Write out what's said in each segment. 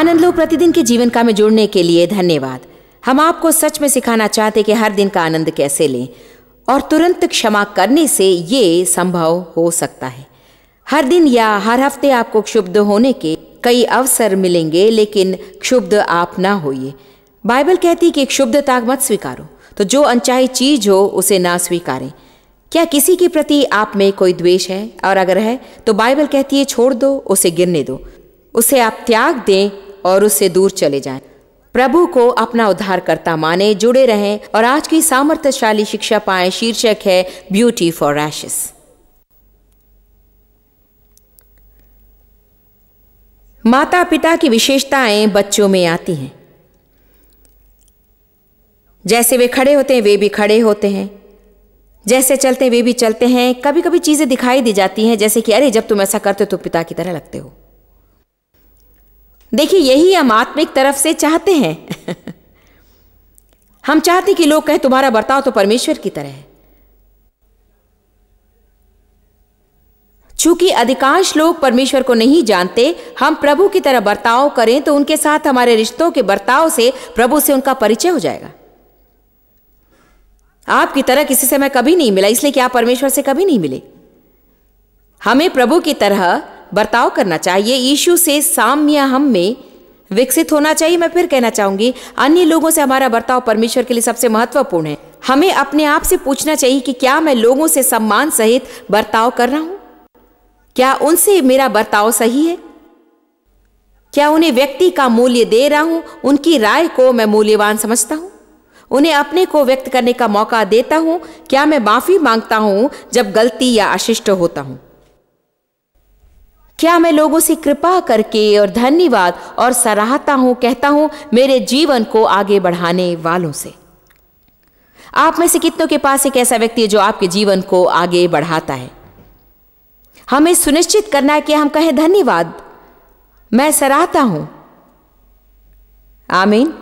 आनंद लो प्रतिदिन के जीवन का में जुड़ने के लिए धन्यवाद। हम आपको सच में सिखाना चाहते कि हर दिन का आनंद कैसे लें और तुरंत क्षमा करने से ये संभव हो सकता है। हर दिन या हर हफ्ते आपको क्षुब्ध होने के कई अवसर मिलेंगे, लेकिन क्षुब्ध आप ना होइए। बाइबल कहती कि क्षुब्धता मत स्वीकारो, तो जो अनचाही चीज हो उसे ना स्वीकारें। क्या किसी के प्रति आप में कोई द्वेष है? और अगर है तो बाइबल कहती है छोड़ दो, उसे गिरने दो, उसे आप त्याग दें और उससे दूर चले जाएं। प्रभु को अपना उद्धारकर्ता माने, जुड़े रहें और आज की सामर्थ्यशाली शिक्षा पाएं। शीर्षक है ब्यूटी फॉर एशेस। माता पिता की विशेषताएं बच्चों में आती हैं। जैसे वे खड़े होते हैं वे भी खड़े होते हैं, जैसे चलते हैं वे भी चलते हैं। कभी कभी चीजें दिखाई दी जाती हैं जैसे कि अरे जब तुम ऐसा करते हो तो पिता की तरह लगते हो। देखिए, यही हम आत्मिक तरफ से चाहते हैं। हम चाहते कि लोग कहें तुम्हारा बर्ताव तो परमेश्वर की तरह है। चूंकि अधिकांश लोग परमेश्वर को नहीं जानते, हम प्रभु की तरह बर्ताव करें तो उनके साथ हमारे रिश्तों के बर्ताव से प्रभु से उनका परिचय हो जाएगा। आपकी तरह किसी से मैं कभी नहीं मिला, इसलिए कि आप परमेश्वर से कभी नहीं मिले। हमें प्रभु की तरह बर्ताव करना चाहिए। यीशु से साम्य हम में विकसित होना चाहिए। मैं फिर कहना चाहूंगी, अन्य लोगों से हमारा बर्ताव परमेश्वर के लिए सबसे महत्वपूर्ण है। हमें अपने आप से पूछना चाहिए कि क्या मैं लोगों से सम्मान सहित बर्ताव कर रहा हूं? क्या उनसे मेरा बर्ताव सही है? क्या उन्हें व्यक्ति का मूल्य दे रहा हूं? उनकी राय को मैं मूल्यवान समझता हूं? उन्हें अपने को व्यक्त करने का मौका देता हूं? क्या मैं माफी मांगता हूं जब गलती या अशिष्ट होता हूं? क्या मैं लोगों से कृपा करके और धन्यवाद और सराहता हूं, कहता हूं मेरे जीवन को आगे बढ़ाने वालों से? आप में से कितनों के पास एक ऐसा व्यक्ति है जो आपके जीवन को आगे बढ़ाता है? हमें सुनिश्चित करना है कि हम कहें धन्यवाद, मैं सराहता हूं। आमीन।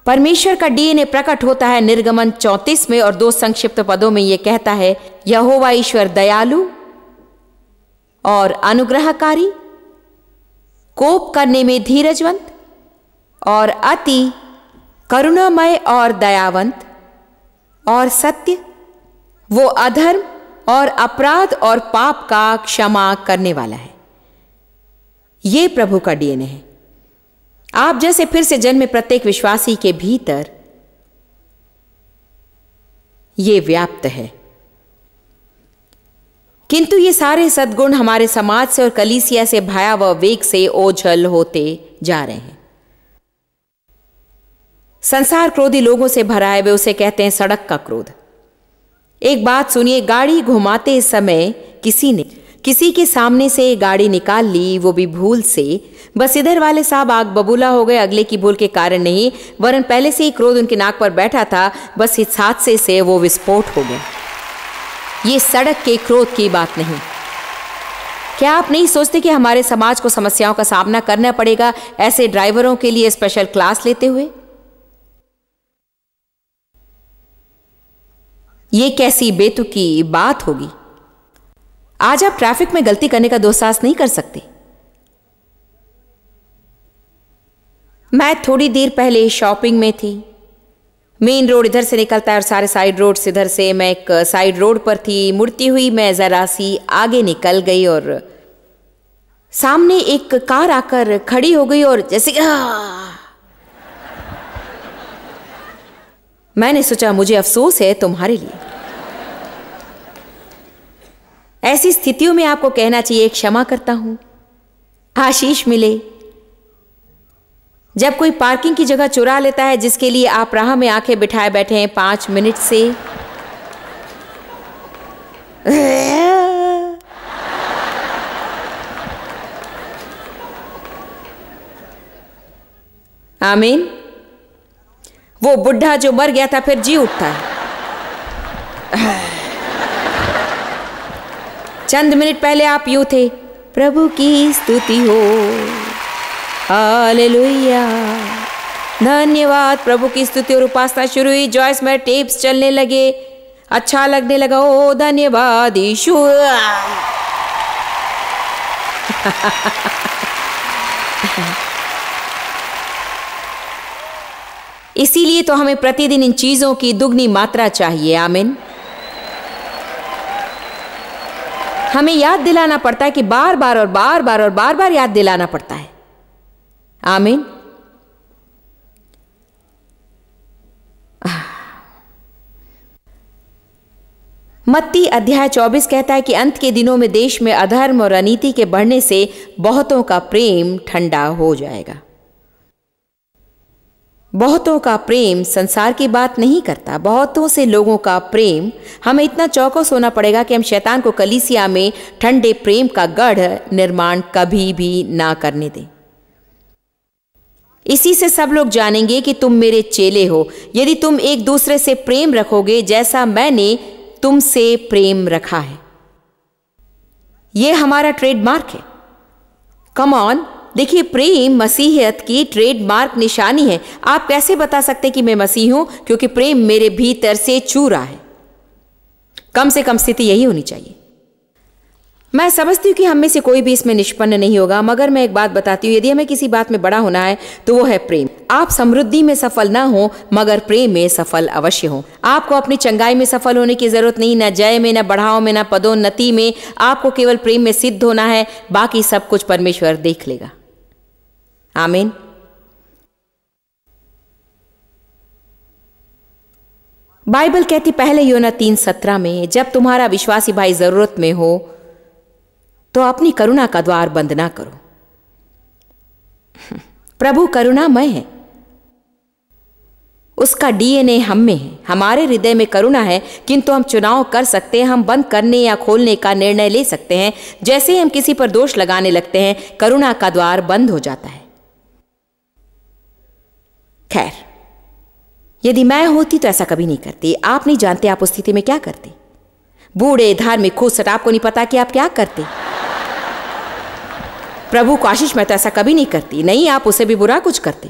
परमेश्वर का डीएनए प्रकट होता है निर्गमन 34 में और 2 संक्षिप्त पदों में यह कहता है, यहोवा ईश्वर दयालु और अनुग्रहकारी, कोप करने में धीरजवंत और अति करुणामय और दयावंत और सत्य, वो अधर्म और अपराध और पाप का क्षमा करने वाला है। ये प्रभु का डीएनए है। आप जैसे फिर से जन्मे प्रत्येक विश्वासी के भीतर ये व्याप्त है। किंतु ये सारे सद्गुण हमारे समाज से और कलीसिया से भयावह वेग से ओझल होते जा रहे हैं। संसार क्रोधी लोगों से भरा है, वे उसे कहते हैं सड़क का क्रोध। एक बात सुनिए, गाड़ी घुमाते समय किसी ने किसी के सामने से गाड़ी निकाल ली, वो भी भूल से। बस इधर वाले साहब आग बबूला हो गए, अगले की भूल के कारण नहीं, वरन पहले से ही क्रोध उनके नाक पर बैठा था। बस इस हादसे से वो विस्फोट हो गया। ये सड़क के क्रोध की बात नहीं। क्या आप नहीं सोचते कि हमारे समाज को समस्याओं का सामना करना पड़ेगा ऐसे ड्राइवरों के लिए स्पेशल क्लास लेते हुए? ये कैसी बेतुकी बात होगी। आज आप ट्रैफिक में गलती करने का दुस्साहस नहीं कर सकते। मैं थोड़ी देर पहले शॉपिंग में थी। मेन रोड इधर से निकलता है और सारे साइड रोड इधर से। मैं एक साइड रोड पर थी, मुड़ती हुई मैं जरा सी आगे निकल गई और सामने एक कार आकर खड़ी हो गई और जैसे मैंने सोचा मुझे अफसोस है तुम्हारे लिए। ऐसी स्थितियों में आपको कहना चाहिए क्षमा करता हूं, आशीष मिले। जब कोई पार्किंग की जगह चुरा लेता है जिसके लिए आप राह में आंखें बिठाए बैठे हैं 5 मिनट से, आमीन। वो बुढ़ा जो मर गया था फिर जी उठता है। चंद मिनट पहले आप यूं थे, प्रभु की स्तुति हो, हालेलुया, धन्यवाद। प्रभु की स्तुति और उपासना शुरू हुई। जॉयस में टेप्स चलने लगे, अच्छा लगने लगा। ओ धन्यवाद यीशु। इसीलिए तो हमें प्रतिदिन इन चीजों की दुगनी मात्रा चाहिए। आमीन। हमें याद दिलाना पड़ता है कि बार बार और बार बार और बार बार याद दिलाना पड़ता है। आमीन। मत्ती अध्याय 24 कहता है कि अंत के दिनों में देश में अधर्म और अनीति के बढ़ने से बहुतों का प्रेम ठंडा हो जाएगा। बहुतों का प्रेम संसार की बात नहीं करता। बहुतों से लोगों का प्रेम, हमें इतना चौकस होना पड़ेगा कि हम शैतान को कलीसिया में ठंडे प्रेम का गढ़ निर्माण कभी भी ना करने दें। इसी से सब लोग जानेंगे कि तुम मेरे चेले हो, यदि तुम एक दूसरे से प्रेम रखोगे जैसा मैंने तुमसे प्रेम रखा है। यह हमारा ट्रेडमार्क है। कम ऑन, देखिए, प्रेम मसीहियत की ट्रेडमार्क निशानी है। आप कैसे बता सकते कि मैं मसीह हूं? क्योंकि प्रेम मेरे भीतर से चू रहा है। कम से कम स्थिति यही होनी चाहिए। मैं समझती हूं कि हम में से कोई भी इसमें निष्पन्न नहीं होगा, मगर मैं एक बात बताती हूं, यदि हमें किसी बात में बड़ा होना है तो वो है प्रेम। आप समृद्धि में सफल ना हो मगर प्रेम में सफल अवश्य हो। आपको अपनी चंगाई में सफल होने की जरूरत नहीं, न जय में, न बढ़ाव में, न पदोन्नति में। आपको केवल प्रेम में सिद्ध होना है। बाकी सब कुछ परमेश्वर देख लेगा। आमीन। बाइबल कहती पहले यूहन्ना 3:17 में, जब तुम्हारा विश्वासी भाई जरूरत में हो तो अपनी करुणा का द्वार बंद ना करो। प्रभु करुणामय है। उसका डीएनए हम में है। हमारे हृदय में करुणा है, किंतु हम चुनाव कर सकते हैं। हम बंद करने या खोलने का निर्णय ले सकते हैं। जैसे ही हम किसी पर दोष लगाने लगते हैं, करुणा का द्वार बंद हो जाता है। खैर, यदि मैं होती तो ऐसा कभी नहीं करती। आप नहीं जानते आप उस स्थिति में क्या करते। बूढ़े, धार्मिक, खुश, आपको नहीं पता कि आप क्या करते। प्रभु को आशीष, मैं तो ऐसा कभी नहीं करती। नहीं, आप उसे भी बुरा कुछ करते।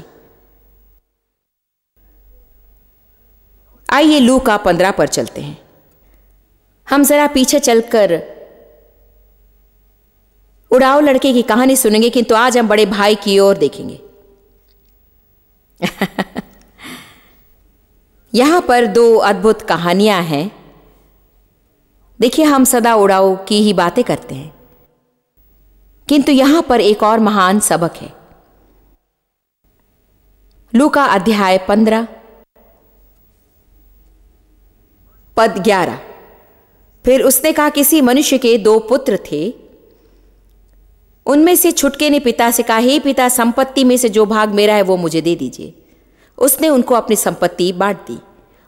आइए लूका 15 पर चलते हैं। हम जरा पीछे चलकर उड़ाऊ लड़के की कहानी सुनेंगे, किंतु आज हम बड़े भाई की ओर देखेंगे। यहां पर 2 अद्भुत कहानियां हैं। देखिए, हम सदा उड़ाऊ की ही बातें करते हैं, किंतु यहां पर एक और महान सबक है। लूका अध्याय 15 पद 11। फिर उसने कहा, किसी मनुष्य के 2 पुत्र थे। उनमें से छुटके ने पिता से कहा, हे पिता, संपत्ति में से जो भाग मेरा है वो मुझे दे दीजिए। उसने उनको अपनी संपत्ति बांट दी।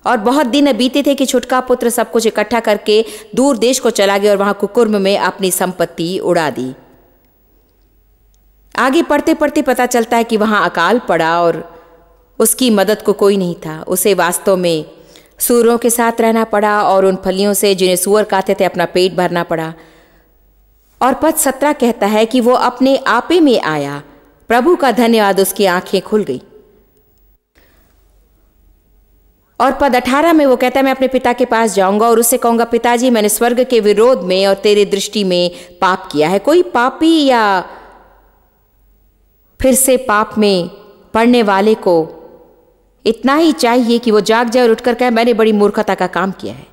और बहुत दिन बीते थे कि छुटका पुत्र सब कुछ इकट्ठा करके दूर देश को चला गया और वहां कुकुर्म में अपनी संपत्ति उड़ा दी। आगे पढ़ते पढ़ते पता चलता है कि वहां अकाल पड़ा और उसकी मदद को कोई नहीं था। उसे वास्तव में सूअरों के साथ रहना पड़ा और उन फलियों से जिन्हें सूअर खाते थे अपना पेट भरना पड़ा। और पद 17 कहता है कि वो अपने आपे में आया। प्रभु का धन्यवाद, उसकी आंखें खुल गई। और पद 18 में वो कहता है, मैं अपने पिता के पास जाऊंगा और उससे कहूंगा, पिताजी, मैंने स्वर्ग के विरोध में और तेरे दृष्टि में पाप किया है। कोई पापी या फिर से पाप में पड़ने वाले को इतना ही चाहिए कि वो जाग जाए और उठकर कहे, मैंने बड़ी मूर्खता का काम किया है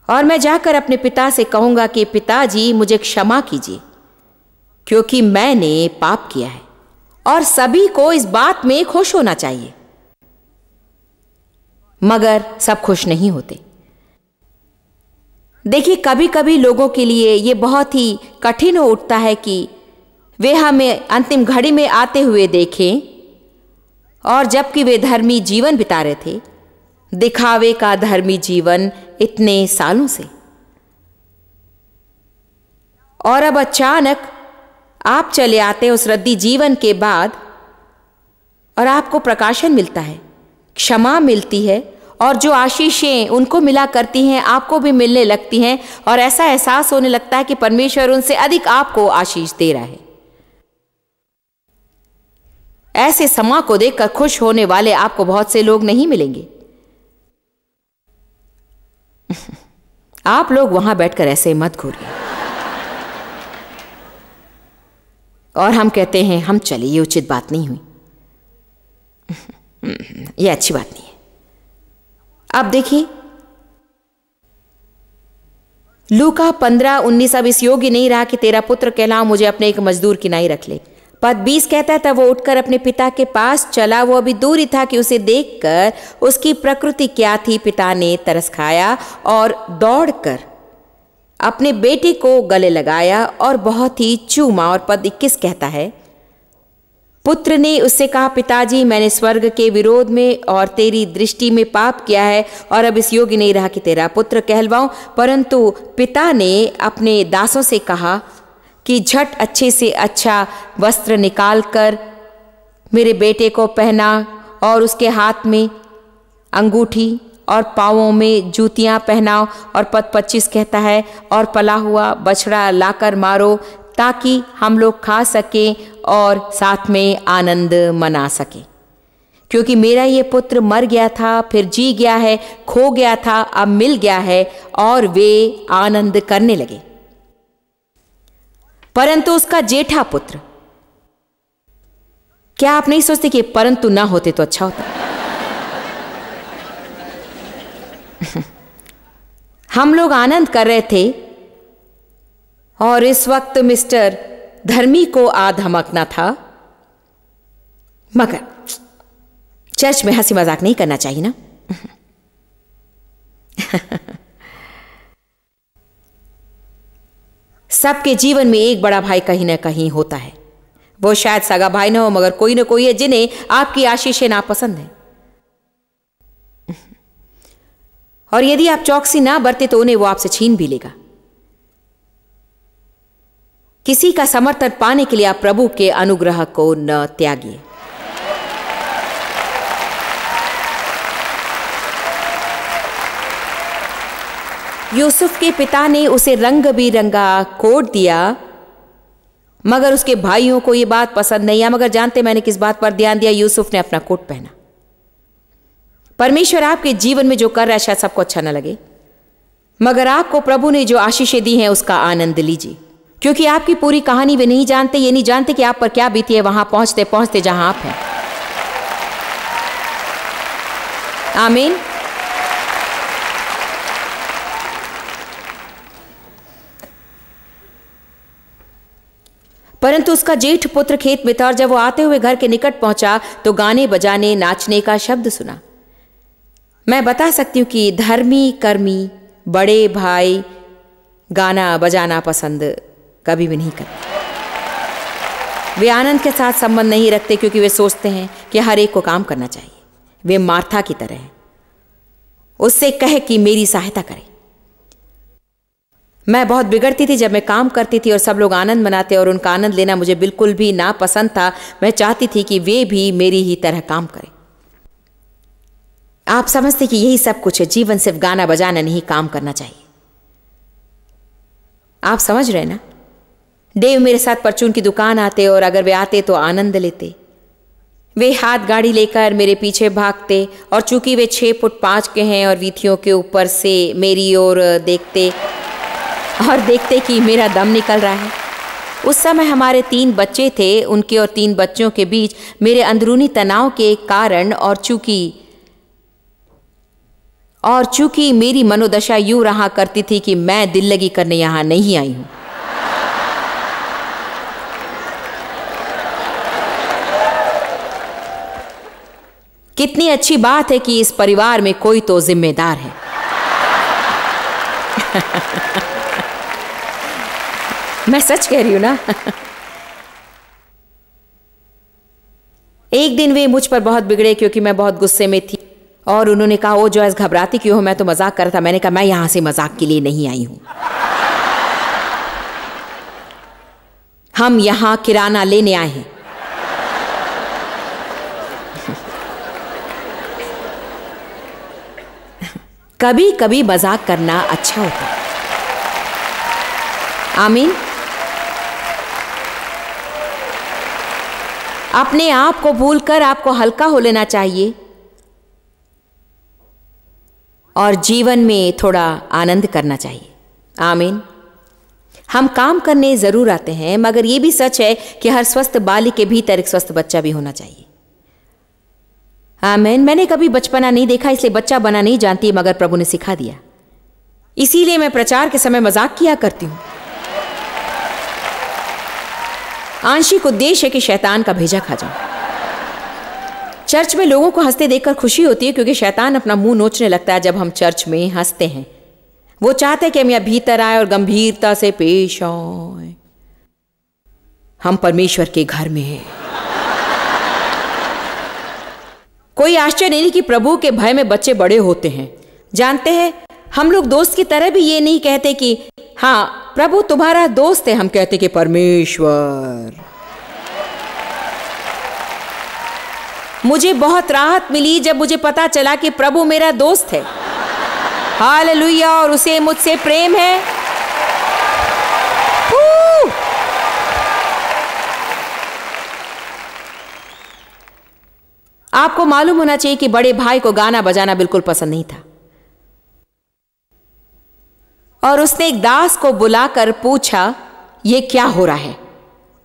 और मैं जाकर अपने पिता से कहूंगा कि पिताजी, मुझे क्षमा कीजिए क्योंकि मैंने पाप किया है। और सभी को इस बात में खुश होना चाहिए, मगर सब खुश नहीं होते। देखिए, कभी कभी लोगों के लिए यह बहुत ही कठिन हो उठता है कि वे हमें अंतिम घड़ी में आते हुए देखें, और जबकि वे धर्मी जीवन बिता रहे थे, दिखावे का धर्मी जीवन इतने सालों से, और अब अचानक आप चले आते हैं उस रद्दी जीवन के बाद और आपको प्रकाशन मिलता है, क्षमा मिलती है, और जो आशीषें उनको मिला करती हैं आपको भी मिलने लगती हैं, और ऐसा एहसास होने लगता है कि परमेश्वर उनसे अधिक आपको आशीष दे रहा है। ऐसे समा को देखकर खुश होने वाले आपको बहुत से लोग नहीं मिलेंगे। आप लोग वहां बैठकर ऐसे मत घूरिए। और हम कहते हैं हम चले, ये उचित बात नहीं हुई, ये अच्छी बात नहीं है। अब देखिए लूका 15:19, अब इस योग्य नहीं रहा कि तेरा पुत्र कहलाऊं, मुझे अपने एक मजदूर की नाई रख ले। पद 20 कहता है, तब वो उठकर अपने पिता के पास चला। वो अभी दूर ही था कि उसे देखकर उसकी प्रकृति क्या थी, पिता ने तरस खाया और दौड़कर अपने बेटे को गले लगाया और बहुत ही चूमा। और पद 21 कहता है, पुत्र ने उससे कहा, पिताजी मैंने स्वर्ग के विरोध में और तेरी दृष्टि में पाप किया है और अब इस योग्य नहीं रहा कि तेरा पुत्र कहलवाऊं। परंतु पिता ने अपने दासों से कहा कि झट अच्छे से अच्छा वस्त्र निकाल कर मेरे बेटे को पहना और उसके हाथ में अंगूठी और पाँवों में जूतियां पहनाओ। और पद 25 कहता है, और पला हुआ बछड़ा लाकर मारो ताकि हम लोग खा सकें और साथ में आनंद मना सकें, क्योंकि मेरा ये पुत्र मर गया था, फिर जी गया है, खो गया था, अब मिल गया है। और वे आनंद करने लगे। परंतु उसका जेठा पुत्र, क्या आप नहीं सोचते कि परंतु ना होते तो अच्छा होता? हम लोग आनंद कर रहे थे और इस वक्त मिस्टर धर्मी को धमकना था, मगर चर्च में हंसी मजाक नहीं करना चाहिए ना। सबके जीवन में एक बड़ा भाई कहीं ना कहीं होता है। वो शायद सगा भाई ना हो, मगर कोई ना कोई है जिन्हें आपकी आशीषें नापसंद है। और यदि आप चौकसी ना बरते तो उन्हें वो आपसे छीन भी लेगा। किसी का समर्थन पाने के लिए आप प्रभु के अनुग्रह को न त्यागिए। यूसुफ के पिता ने उसे रंग बिरंगा कोट दिया, मगर उसके भाइयों को यह बात पसंद नहीं आई। मगर जानते मैंने किस बात पर ध्यान दिया? यूसुफ ने अपना कोट पहना। परमेश्वर आपके जीवन में जो कर रहा है शायद सबको अच्छा न लगे, मगर आपको प्रभु ने जो आशीषें दी हैं उसका आनंद लीजिए, क्योंकि आपकी पूरी कहानी वे नहीं जानते। ये नहीं जानते कि आप पर क्या बीती है वहां पहुंचते पहुंचते जहां आप हैं। आमीन। परंतु उसका जेठ पुत्र खेत में था, और जब वो आते हुए घर के निकट पहुंचा तो गाने बजाने नाचने का शब्द सुना। मैं बता सकती हूं कि धर्मी कर्मी बड़े भाई गाना बजाना पसंद कभी भी नहीं करते। वे आनंद के साथ संबंध नहीं रखते, क्योंकि वे सोचते हैं कि हर एक को काम करना चाहिए। वे मार्था की तरह हैं, उससे कहे कि मेरी सहायता करे। मैं बहुत बिगड़ती थी जब मैं काम करती थी और सब लोग आनंद मनाते, और उनका आनंद लेना मुझे बिल्कुल भी नापसंद था। मैं चाहती थी कि वे भी मेरी ही तरह काम करें। आप समझते कि यही सब कुछ है। जीवन सिर्फ गाना बजाना नहीं, काम करना चाहिए। आप समझ रहे ना? डेव मेरे साथ परचून की दुकान आते, और अगर वे आते तो आनंद लेते। वे हाथ गाड़ी लेकर मेरे पीछे भागते, और चूंकि वे 6 फुट 5 के हैं और वीथियों के ऊपर से मेरी ओर देखते और देखते कि मेरा दम निकल रहा है। उस समय हमारे 3 बच्चे थे। उनके और 3 बच्चों के बीच मेरे अंदरूनी तनाव के कारण और चूंकि मेरी मनोदशा यूं रहा करती थी कि मैं दिल लगी करने यहां नहीं आई हूं। कितनी अच्छी बात है कि इस परिवार में कोई तो जिम्मेदार है। मैं सच कह रही हूं ना। एक दिन वे मुझ पर बहुत बिगड़े, क्योंकि मैं बहुत गुस्से में थी, और उन्होंने कहा, ओ जॉयस घबराती क्यों हो? मैं तो मजाक कर रहा था। मैंने कहा, मैं यहां से मजाक के लिए नहीं आई हूं। हम यहां किराना लेने आए हैं। कभी कभी मजाक करना अच्छा होता है। आमीन। अपने आप को भूलकर आपको हल्का हो लेना चाहिए और जीवन में थोड़ा आनंद करना चाहिए। आमीन। हम काम करने जरूर आते हैं, मगर यह भी सच है कि हर स्वस्थ बालिक के भीतर एक स्वस्थ बच्चा भी होना चाहिए। आमीन। मैंने कभी बचपना नहीं देखा, इसलिए बच्चा बना नहीं जानती, मगर प्रभु ने सिखा दिया। इसीलिए मैं प्रचार के समय मजाक किया करती हूं। आंशिक उद्देश्य है कि शैतान का भेजा खा जाऊं। चर्च में लोगों को हंसते देखकर खुशी होती है, क्योंकि शैतान अपना मुंह नोचने लगता है जब हम चर्च में हंसते हैं। वो चाहते हैं कि हम यहाँ भीतर आए और गंभीरता से पेश आए। हम परमेश्वर के घर में हैं। कोई आश्चर्य नहीं कि प्रभु के भय में बच्चे बड़े होते हैं। जानते हैं, हम लोग दोस्त की तरह भी ये नहीं कहते कि हाँ प्रभु तुम्हारा दोस्त है, हम कहते कि परमेश्वर। मुझे बहुत राहत मिली जब मुझे पता चला कि प्रभु मेरा दोस्त है। हालेलुया, और उसे मुझसे प्रेम है। आपको मालूम होना चाहिए कि बड़े भाई को गाना बजाना बिल्कुल पसंद नहीं था, और उसने एक दास को बुलाकर पूछा ये क्या हो रहा है।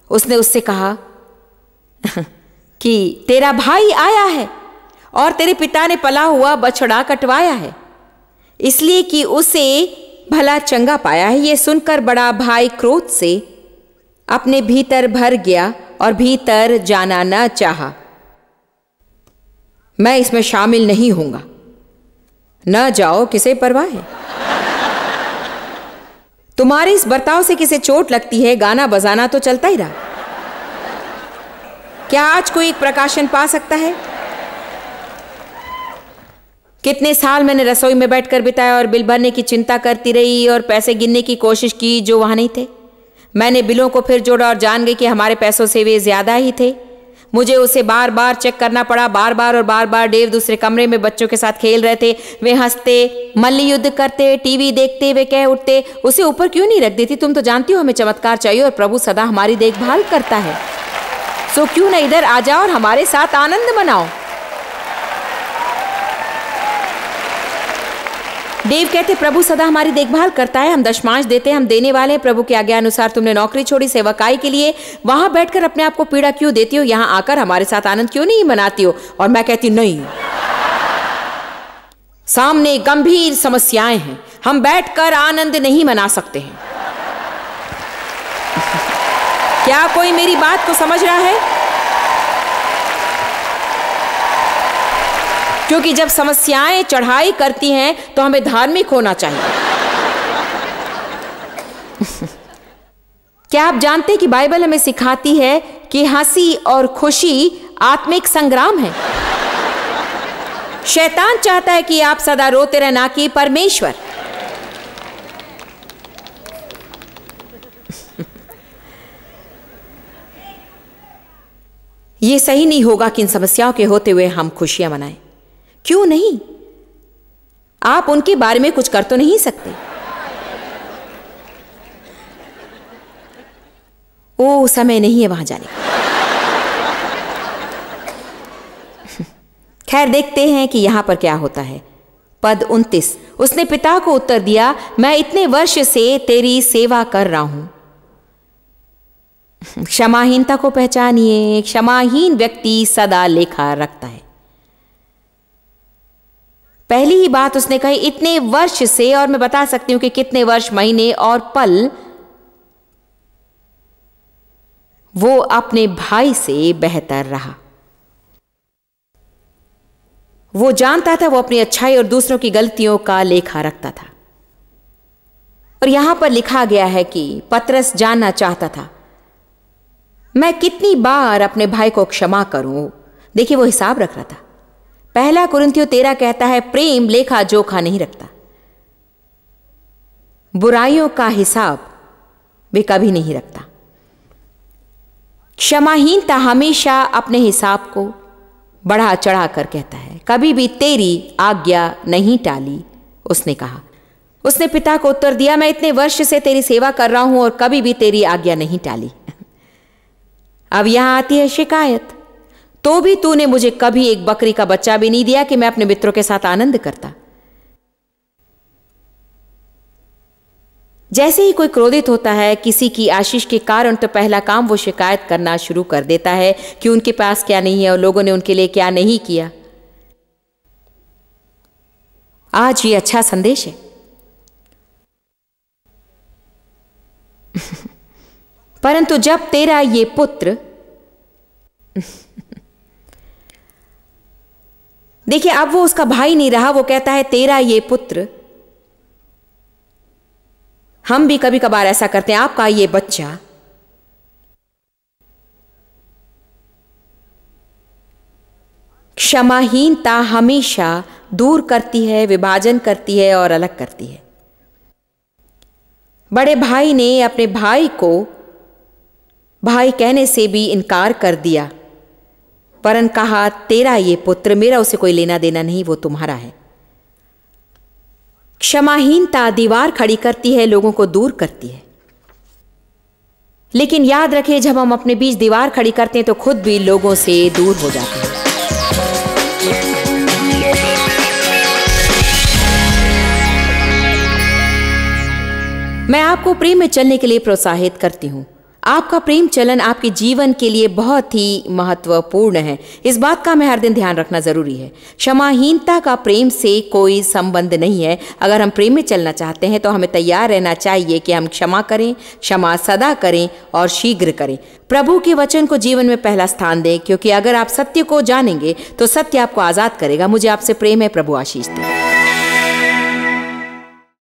उसने उससे कहा कि तेरा भाई आया है और तेरे पिता ने पला हुआ बछड़ा कटवाया है, इसलिए कि उसे भला चंगा पाया है। यह सुनकर बड़ा भाई क्रोध से अपने भीतर भर गया और भीतर जाना न चाहा। मैं इसमें शामिल नहीं होऊंगा। न जाओ, किसे परवाह है। तुम्हारे इस बर्ताव से किसे चोट लगती है, गाना बजाना तो चलता ही रहा। क्या आज कोई एक प्रकाशन पा सकता है? कितने साल मैंने रसोई में बैठकर बिताया और बिल भरने की चिंता करती रही और पैसे गिनने की कोशिश की जो वहां नहीं थे। मैंने बिलों को फिर जोड़ा और जान गई कि हमारे पैसों से वे ज्यादा ही थे। मुझे उसे बार बार चेक करना पड़ा, बार बार और बार बार। डेव दूसरे कमरे में बच्चों के साथ खेल रहे थे। वे हंसते, मल्ल युद्ध करते, टीवी देखते। वे कह उठते, उसे ऊपर क्यों नहीं रख देती? तुम तो जानती हो हमें चमत्कार चाहिए और प्रभु सदा हमारी देखभाल करता है। सो क्यों ना इधर आ जाओ और हमारे साथ आनंद मनाओ। देव कहते, प्रभु सदा हमारी देखभाल करता है, हम दशमांश देते हैं, हम देने वाले हैं। प्रभु की आज्ञा अनुसार तुमने नौकरी छोड़ी सेवकाई के लिए। वहां बैठकर अपने आप को पीड़ा क्यों देती हो? यहां आकर हमारे साथ आनंद क्यों नहीं मनाती हो? और मैं कहती नहीं, सामने गंभीर समस्याएं हैं, हम बैठकर आनंद नहीं मना सकते हैं। क्या कोई मेरी बात को समझ रहा है? क्योंकि जब समस्याएं चढ़ाई करती हैं तो हमें धार्मिक होना चाहिए। क्या आप जानते हैं कि बाइबल हमें सिखाती है कि हंसी और खुशी आत्मिक संग्राम है। शैतान चाहता है कि आप सदा रोते रहे, ना कि परमेश्वर। यह सही नहीं होगा कि इन समस्याओं के होते हुए हम खुशियां मनाएं। क्यों नहीं? आप उनके बारे में कुछ कर तो नहीं सकते। ओ समय नहीं है वहां जाने का। खैर, देखते हैं कि यहां पर क्या होता है। पद 29, उसने पिता को उत्तर दिया, मैं इतने वर्ष से तेरी सेवा कर रहा हूं। क्षमाहीनता को पहचानिए। क्षमाहीन व्यक्ति सदा लेखा रखता है। पहली ही बात उसने कही इतने वर्ष से, और मैं बता सकती हूं कि कितने वर्ष, महीने और पल वो अपने भाई से बेहतर रहा। वो जानता था वो अपनी अच्छाई और दूसरों की गलतियों का लेखा रखता था। और यहां पर लिखा गया है कि पतरस जानना चाहता था मैं कितनी बार अपने भाई को क्षमा करूं। देखिए, वो हिसाब रख रहा था। पहला कुरिन्थियों 13 कहता है, प्रेम लेखा जोखा नहीं रखता। बुराइयों का हिसाब वे कभी नहीं रखता। क्षमाहीनता हमेशा अपने हिसाब को बढ़ा चढ़ा कर कहता है। कभी भी तेरी आज्ञा नहीं टाली, उसने कहा। उसने पिता को उत्तर दिया, मैं इतने वर्ष से तेरी सेवा कर रहा हूं और कभी भी तेरी आज्ञा नहीं टाली। अब यहां आती है शिकायत, तो भी तूने मुझे कभी एक बकरी का बच्चा भी नहीं दिया कि मैं अपने मित्रों के साथ आनंद करता। जैसे ही कोई क्रोधित होता है किसी की आशीष के कारण, तो पहला काम वो शिकायत करना शुरू कर देता है कि उनके पास क्या नहीं है और लोगों ने उनके लिए क्या नहीं किया। आज ये अच्छा संदेश है। परंतु जब तेरा ये पुत्र देखिए, अब वो उसका भाई नहीं रहा, वो कहता है तेरा ये पुत्र। हम भी कभी कभार ऐसा करते हैं, आपका ये बच्चा। क्षमाहीनता हमेशा दूर करती है, विभाजन करती है और अलग करती है। बड़े भाई ने अपने भाई को भाई कहने से भी इनकार कर दिया, परन कहा तेरा ये पुत्र, मेरा उसे कोई लेना देना नहीं, वो तुम्हारा है। क्षमाहीनता दीवार खड़ी करती है, लोगों को दूर करती है। लेकिन याद रखें, जब हम अपने बीच दीवार खड़ी करते हैं तो खुद भी लोगों से दूर हो जाते हैं। मैं आपको प्रेम में चलने के लिए प्रोत्साहित करती हूं। आपका प्रेम चलन आपके जीवन के लिए बहुत ही महत्वपूर्ण है। इस बात का हमें हर दिन ध्यान रखना जरूरी है। क्षमाहीनता का प्रेम से कोई संबंध नहीं है। अगर हम प्रेम में चलना चाहते हैं तो हमें तैयार रहना चाहिए कि हम क्षमा करें, क्षमा सदा करें और शीघ्र करें। प्रभु के वचन को जीवन में पहला स्थान दें, क्योंकि अगर आप सत्य को जानेंगे तो सत्य आपको आजाद करेगा। मुझे आपसे प्रेम है। प्रभु आशीष दे।